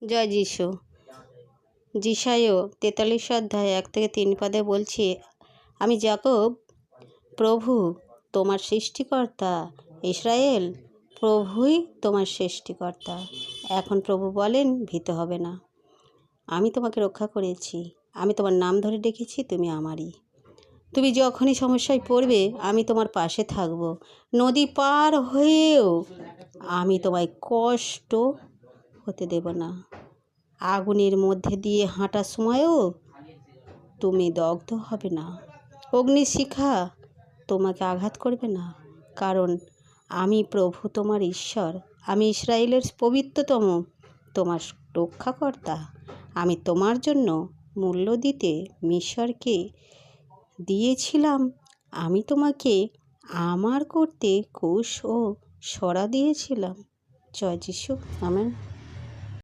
জয় যিশু। যিশায় 43 অধ্যায় 1 থেকে 3 পদে বলছি, আমি যাকব প্রভু তোমার সৃষ্টিকর্তা, ইসরায়েল প্রভুই তোমার সৃষ্টিকর্তা। এখন প্রভু বলেন, ভীত হবে না, আমি তোমাকে রক্ষা করেছি, আমি তোমার নাম ধরে ডেকেছি, তুমি আমারই। তুমি যখনই সমস্যায় পড়বে আমি তোমার পাশে থাকব। নদী পার হয়েও আমি তোমায় কষ্ট হতে দেব না। আগুনের মধ্যে দিয়ে হাঁটার সময়ও তুমি দগ্ধ হবে না। অগ্নিশিখা তোমাকে আঘাত করবে না, কারণ আমি প্রভু তোমার ঈশ্বর, আমি ইসরায়েলের পবিত্রতম তোমার রক্ষাকর্তা। আমি তোমার জন্য মূল্য দিতে মিশরকে দিয়েছিলাম। আমি তোমাকে আমার করতে কুশ ও সরা দিয়েছিলাম। জয় যিশু। আমেন।